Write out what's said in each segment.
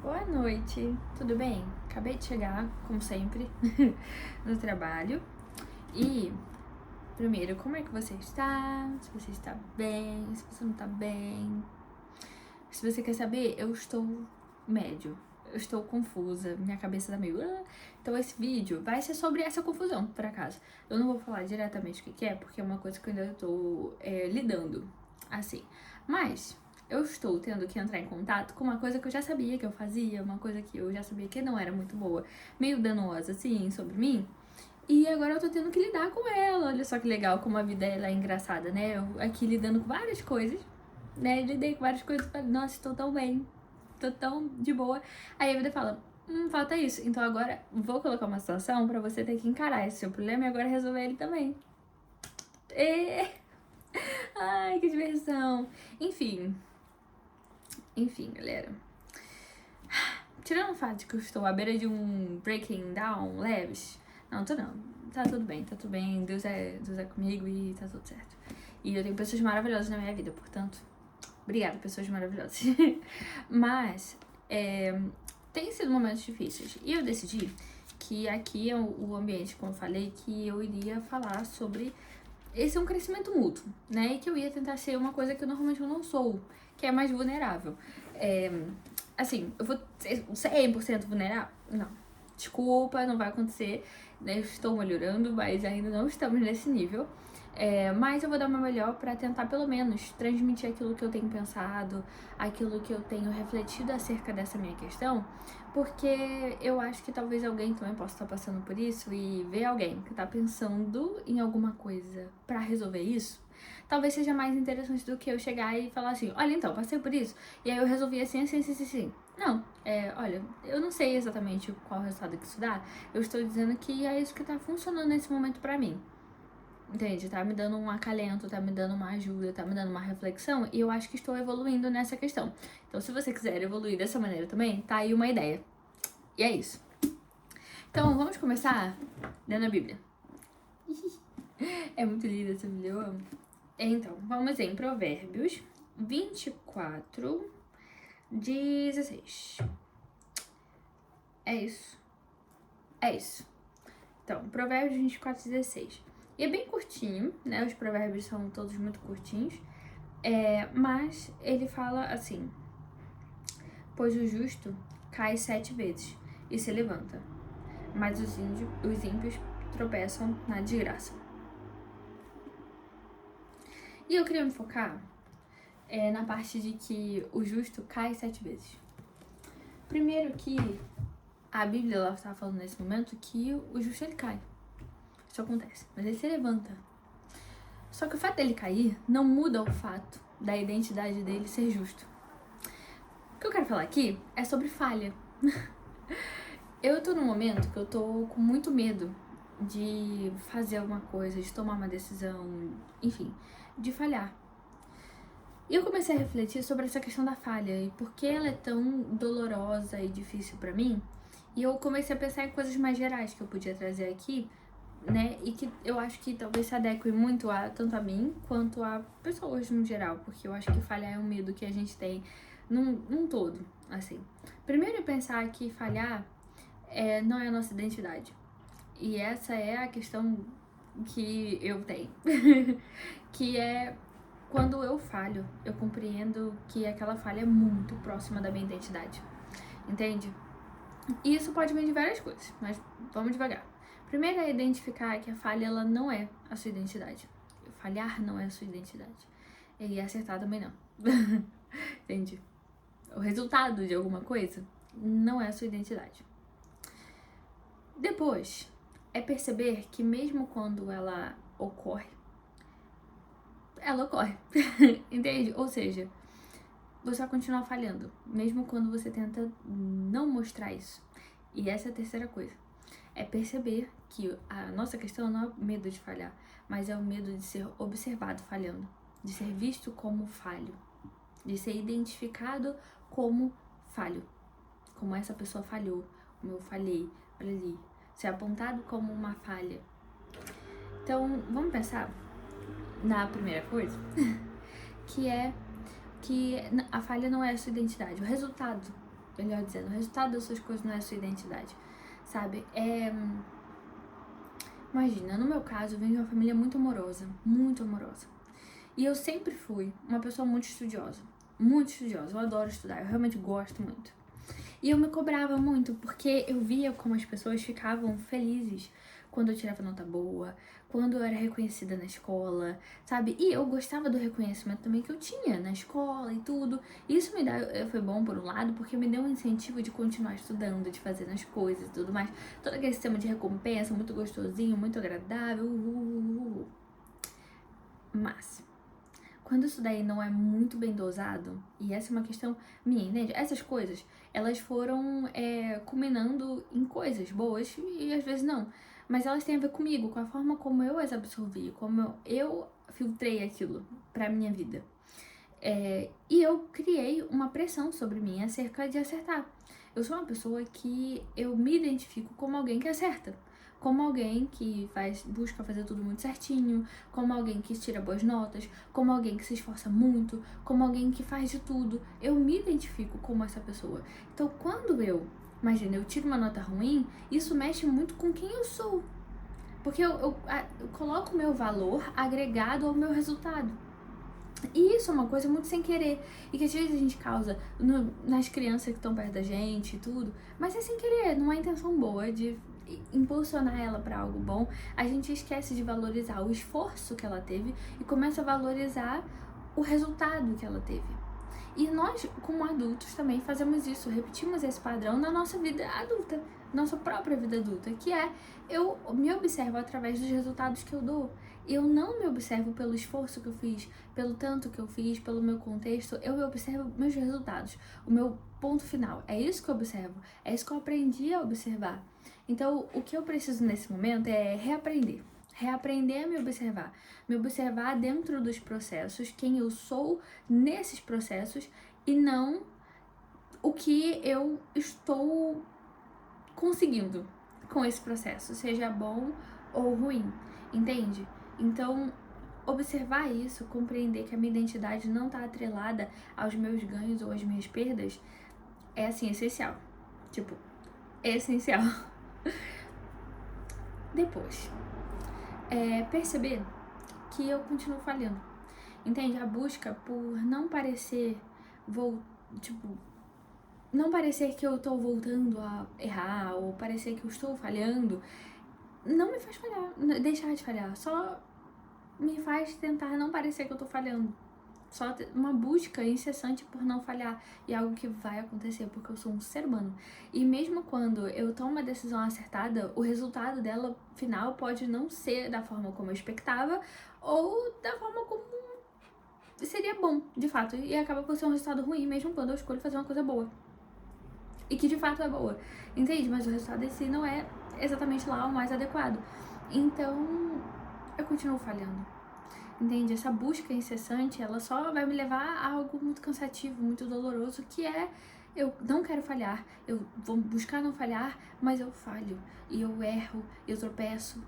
Boa noite, tudo bem? Acabei de chegar, como sempre, no trabalho. E, primeiro, como é que você está? Se você está bem, se você não está bem. Se você quer saber, eu estou médio. Eu estou confusa, minha cabeça tá meio... Então esse vídeo vai ser sobre essa confusão, por acaso. Eu não vou falar diretamente o que é, porque é uma coisa que eu ainda estou lidando, assim. Mas eu estou tendo que entrar em contato com uma coisa que eu já sabia que eu fazia, uma coisa que eu já sabia que não era muito boa, meio danosa, assim, sobre mim. E agora eu tô tendo que lidar com ela. Olha só que legal como a vida ela é engraçada, né? Eu aqui lidando com várias coisas, né? Lidei com várias coisas, falei, nossa, estou tão bem, tô tão de boa. Aí a vida fala, falta isso. Então agora vou colocar uma situação pra você ter que encarar esse seu problema e agora resolver ele também. E... Ai, que diversão. Enfim, galera. Tirando o fato de que eu estou à beira de um breaking down leves, não, tô não. Tá tudo bem. Deus é comigo e tá tudo certo. E eu tenho pessoas maravilhosas na minha vida, portanto, obrigada, pessoas maravilhosas. Mas, tem sido momentos difíceis. E eu decidi que aqui é o ambiente, como eu falei, que eu iria falar sobre... Esse é um crescimento mútuo, né? E que eu ia tentar ser uma coisa que eu normalmente não sou, que é mais vulnerável. Assim, eu vou ser 100% vulnerável? Não. Desculpa, não vai acontecer. Né? Eu estou melhorando, mas ainda não estamos nesse nível. Mas eu vou dar o meu melhor pra tentar, pelo menos, transmitir aquilo que eu tenho pensado, aquilo que eu tenho refletido acerca dessa minha questão, porque eu acho que talvez alguém também possa estar passando por isso e ver alguém que tá pensando em alguma coisa pra resolver isso, talvez seja mais interessante do que eu chegar e falar assim, olha então, passei por isso, e aí eu resolvi assim. Não, olha, eu não sei exatamente qual o resultado que isso dá, eu estou dizendo que é isso que tá funcionando nesse momento pra mim. Entende? Tá me dando um acalento, tá me dando uma ajuda, tá me dando uma reflexão e eu acho que estou evoluindo nessa questão. Então, se você quiser evoluir dessa maneira também, tá aí uma ideia. E é isso. Então, vamos começar lendo a Bíblia. É muito linda essa Bíblia, eu amo. Então, vamos em Provérbios 24, 16. É isso. É isso. Então, Provérbios 24, 16. E é bem curtinho, né? Os provérbios são todos muito curtinhos. Mas ele fala assim: pois o justo cai 7 vezes e se levanta, mas os ímpios tropeçam na desgraça. E eu queria me focar na parte de que o justo cai 7 vezes. Primeiro que a Bíblia ela está falando nesse momento que o justo ele cai. Isso acontece, mas ele se levanta. Só que o fato dele cair não muda o fato da identidade dele ser justo. O que eu quero falar aqui é sobre falha. Eu tô num momento que eu tô com muito medo de fazer alguma coisa, de tomar uma decisão, enfim, de falhar. E eu comecei a refletir sobre essa questão da falha e por que ela é tão dolorosa e difícil pra mim. E eu comecei a pensar em coisas mais gerais que eu podia trazer aqui, né? E que eu acho que talvez se adeque muito a tanto a mim quanto a pessoas no geral, porque eu acho que falhar é um medo que a gente tem num todo, assim. Primeiro é pensar que falhar não é a nossa identidade. E essa é a questão que eu tenho. Que é quando eu falho, eu compreendo que aquela falha é muito próxima da minha identidade. Entende? E isso pode vir de várias coisas, mas vamos devagar. Primeiro é identificar que a falha ela não é a sua identidade. Falhar não é a sua identidade. E acertar também não. Entende? O resultado de alguma coisa não é a sua identidade. Depois, é perceber que mesmo quando ela ocorre, entende? Ou seja, você vai continuar falhando, mesmo quando você tenta não mostrar isso. E essa é a terceira coisa. É perceber que a nossa questão não é o medo de falhar, mas é o medo de ser observado falhando, de ser visto como falho, de ser identificado como falho, como essa pessoa falhou, como eu falhei, olha ali, ser apontado como uma falha. Então, vamos pensar na primeira coisa, que é que a falha não é a sua identidade. O resultado melhor dizendo, o resultado das suas coisas não é a sua identidade, sabe? Imagina, no meu caso, eu venho de uma família muito amorosa, muito amorosa. E eu sempre fui uma pessoa muito estudiosa, muito estudiosa. Eu adoro estudar, eu realmente gosto muito. E eu me cobrava muito, porque eu via como as pessoas ficavam felizes quando eu tirava nota boa, quando eu era reconhecida na escola, sabe? E eu gostava do reconhecimento também que eu tinha na escola e tudo. Isso foi bom por um lado, porque me deu um incentivo de continuar estudando, de fazer as coisas e tudo mais. Todo aquele sistema de recompensa, muito gostosinho, muito agradável. Mas quando isso daí não é muito bem dosado, e essa é uma questão minha, entende? Essas coisas, elas foram culminando em coisas boas e às vezes não. Mas elas têm a ver comigo, com a forma como eu as absorvi, como eu filtrei aquilo pra minha vida. E eu criei uma pressão sobre mim acerca de acertar. Eu sou uma pessoa que eu me identifico como alguém que acerta. Como alguém que busca fazer tudo muito certinho, como alguém que tira boas notas, como alguém que se esforça muito, como alguém que faz de tudo. Eu me identifico como essa pessoa. Então, quando imagina, eu tiro uma nota ruim, isso mexe muito com quem eu sou. Porque eu coloco o meu valor agregado ao meu resultado. E isso é uma coisa muito sem querer. E que às vezes a gente causa nas crianças que estão perto da gente e tudo. Mas é sem querer, não é intenção boa de impulsionar ela para algo bom. A gente esquece de valorizar o esforço que ela teve e começa a valorizar o resultado que ela teve. E nós, como adultos, também fazemos isso, repetimos esse padrão na nossa vida adulta, nossa própria vida adulta, que eu me observo através dos resultados que eu dou. Eu não me observo pelo esforço que eu fiz, pelo tanto que eu fiz, pelo meu contexto, eu me observo meus resultados, o meu ponto final. É isso que eu observo, é isso que eu aprendi a observar. Então, o que eu preciso nesse momento é reaprender a me observar dentro dos processos, quem eu sou nesses processos e não o que eu estou conseguindo com esse processo, seja bom ou ruim, entende? Então, observar isso, compreender que a minha identidade não está atrelada aos meus ganhos ou às minhas perdas, é assim, essencial. Tipo, é essencial. Depois, perceber que eu continuo falhando. Entende? A busca por não parecer, não parecer que eu tô voltando a errar ou parecer que eu estou falhando, não me faz falhar, deixar de falhar. Só me faz tentar não parecer que eu tô falhando. Só uma busca incessante por não falhar. E é algo que vai acontecer, porque eu sou um ser humano. E mesmo quando eu tomo uma decisão acertada, o resultado dela final pode não ser da forma como eu expectava ou da forma como seria bom, de fato. E acaba por ser um resultado ruim, mesmo quando eu escolho fazer uma coisa boa. E que de fato é boa, entende? Mas o resultado em si não é exatamente lá o mais adequado. Então, eu continuo falhando. Entende? Essa busca incessante, ela só vai me levar a algo muito cansativo, muito doloroso, que eu não quero falhar, eu vou buscar não falhar, mas eu falho, e eu erro, eu tropeço.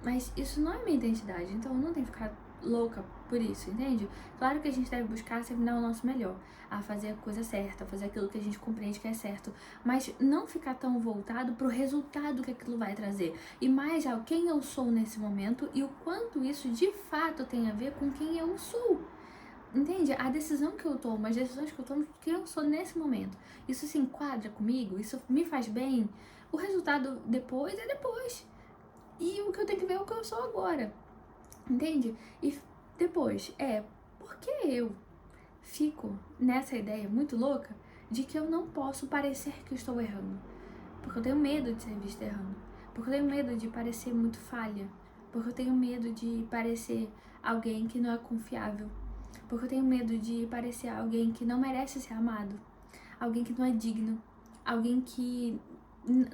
Mas isso não é minha identidade, então eu não tenho que ficar louca por isso, entende? Claro que a gente deve buscar sempre dar o nosso melhor, a fazer a coisa certa, a fazer aquilo que a gente compreende que é certo, mas não ficar tão voltado pro resultado que aquilo vai trazer, e mais ao quem eu sou nesse momento e o quanto isso de fato tem a ver com quem eu sou. Entende? A decisão que eu tomo, as decisões que eu tomo, quem eu sou nesse momento. Isso se enquadra comigo? Isso me faz bem? O resultado depois é depois. E o que eu tenho que ver é o que eu sou agora. Entende? E depois, por que eu fico nessa ideia muito louca de que eu não posso parecer que eu estou errando? Porque eu tenho medo de ser vista errando. Porque eu tenho medo de parecer muito falha. Porque eu tenho medo de parecer alguém que não é confiável. Porque eu tenho medo de parecer alguém que não merece ser amado. Alguém que não é digno. Alguém que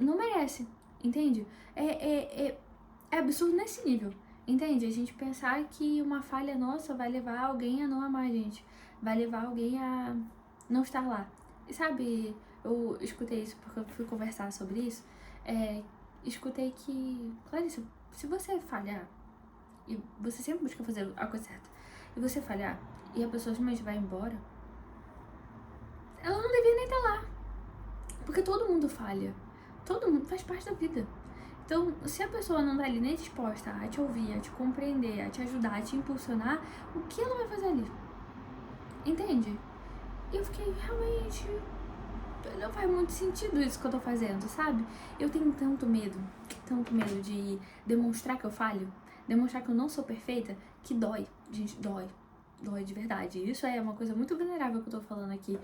não merece. Entende? É absurdo nesse nível. Entende? A gente pensar que uma falha nossa vai levar alguém a não amar a gente. Vai levar alguém a não estar lá. E sabe, eu escutei isso porque eu fui conversar sobre isso. Escutei que, Clarissa, se você falhar, e você sempre busca fazer a coisa certa, e você falhar, e a pessoa simplesmente vai embora, ela não devia nem estar lá. Porque todo mundo falha. Todo mundo faz parte da vida. Então, se a pessoa não tá ali nem disposta a te ouvir, a te compreender, a te ajudar, a te impulsionar, o que ela vai fazer ali? Entende? E eu fiquei, realmente, não faz muito sentido isso que eu tô fazendo, sabe? Eu tenho tanto medo de demonstrar que eu falho, demonstrar que eu não sou perfeita, que dói. Gente, dói. Dói de verdade. Isso é uma coisa muito vulnerável que eu tô falando aqui.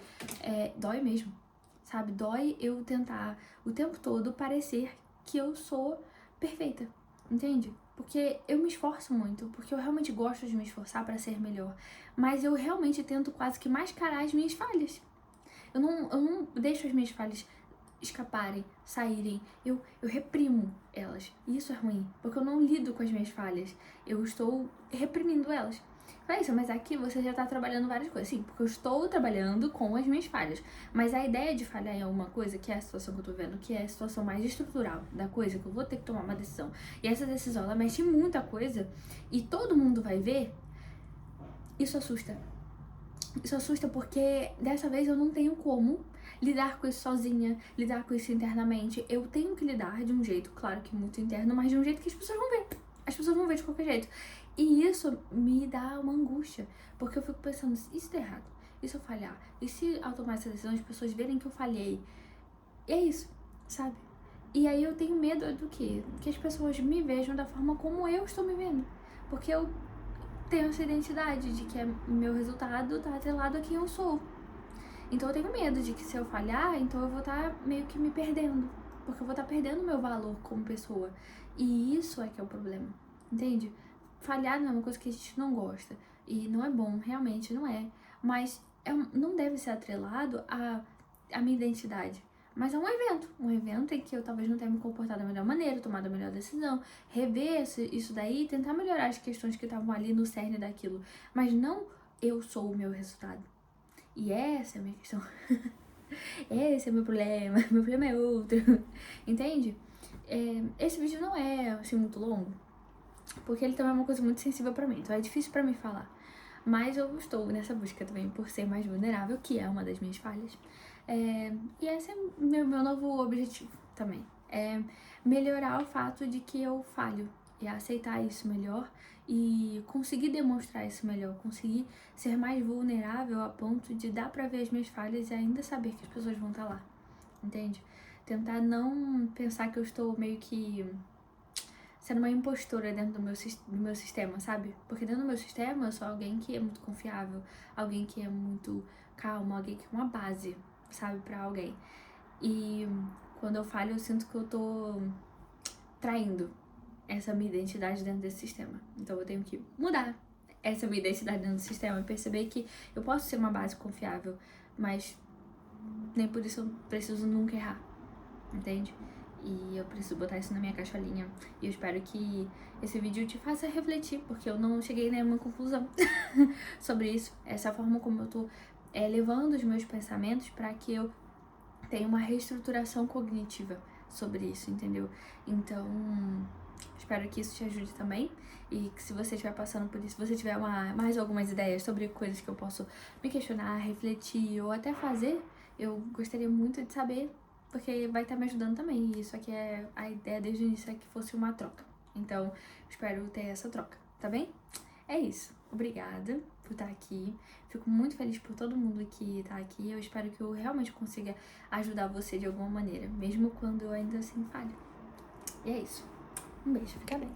Dói mesmo, sabe? Dói eu tentar o tempo todo parecer que eu sou perfeita, entende? Porque eu me esforço muito, porque eu realmente gosto de me esforçar pra ser melhor, mas eu realmente tento quase que mascarar as minhas falhas. Eu não deixo as minhas falhas escaparem, saírem. Eu reprimo elas. E isso é ruim, porque eu não lido com as minhas falhas. Eu estou reprimindo elas. É isso, mas aqui você já tá trabalhando várias coisas. Sim, porque eu estou trabalhando com as minhas falhas. Mas a ideia de falhar em alguma coisa, que é a situação que eu tô vendo, que é a situação mais estrutural da coisa, que eu vou ter que tomar uma decisão. E essa decisão, ela mexe em muita coisa, e todo mundo vai ver, isso assusta. Isso assusta porque dessa vez eu não tenho como lidar com isso sozinha, lidar com isso internamente. Eu tenho que lidar de um jeito, claro que muito interno, mas de um jeito que as pessoas vão ver. As pessoas vão ver de qualquer jeito. E isso me dá uma angústia, porque eu fico pensando, e se der errado? E se eu falhar? E se ao tomar essa decisão as pessoas verem que eu falhei? E é isso, sabe? E aí eu tenho medo do quê? Que as pessoas me vejam da forma como eu estou me vendo. Porque eu tenho essa identidade de que meu resultado tá atrelado a quem eu sou. Então eu tenho medo de que se eu falhar, então eu vou estar meio que me perdendo. Porque eu vou estar perdendo o meu valor como pessoa. E isso é que é o problema, entende? Falhar não é uma coisa que a gente não gosta. E não é bom, realmente não é. Mas não deve ser atrelado à minha identidade. Mas é um evento em que eu talvez não tenha me comportado da melhor maneira, tomado a melhor decisão, rever isso daí e tentar melhorar as questões que estavam ali no cerne daquilo. Mas não eu sou o meu resultado. E essa é a minha questão. Esse é o meu problema. Meu problema é outro. Entende? Esse vídeo não é, assim, muito longo, porque ele também é uma coisa muito sensível pra mim, então é difícil pra mim falar. Mas eu estou nessa busca também por ser mais vulnerável, que é uma das minhas falhas. E esse é meu novo objetivo também. É melhorar o fato de que eu falho e aceitar isso melhor e conseguir demonstrar isso melhor, conseguir ser mais vulnerável a ponto de dar pra ver as minhas falhas e ainda saber que as pessoas vão estar lá, entende? Tentar não pensar que eu estou meio que sendo uma impostora dentro do meu sistema, sabe? Porque dentro do meu sistema eu sou alguém que é muito confiável, alguém que é muito calmo, alguém que é uma base, sabe, pra alguém. E quando eu falho eu sinto que eu tô traindo essa minha identidade dentro desse sistema. Então eu tenho que mudar essa minha identidade dentro do sistema e perceber que eu posso ser uma base confiável, mas nem por isso eu preciso nunca errar, entende? E eu preciso botar isso na minha caixolinha. E eu espero que esse vídeo te faça refletir, porque eu não cheguei a nenhuma conclusão sobre isso. Essa é a forma como eu tô levando os meus pensamentos para que eu tenha uma reestruturação cognitiva sobre isso, entendeu? Então, espero que isso te ajude também. E que se você estiver passando por isso, se você tiver mais algumas ideias sobre coisas que eu posso me questionar, refletir ou até fazer, eu gostaria muito de saber, porque vai estar me ajudando também. E isso aqui é a ideia desde o início, é que fosse uma troca. Então, espero ter essa troca, tá bem? É isso. Obrigada por estar aqui. Fico muito feliz por todo mundo que tá aqui. Eu espero que eu realmente consiga ajudar você de alguma maneira, mesmo quando eu ainda assim falho. E é isso. Um beijo, fica bem.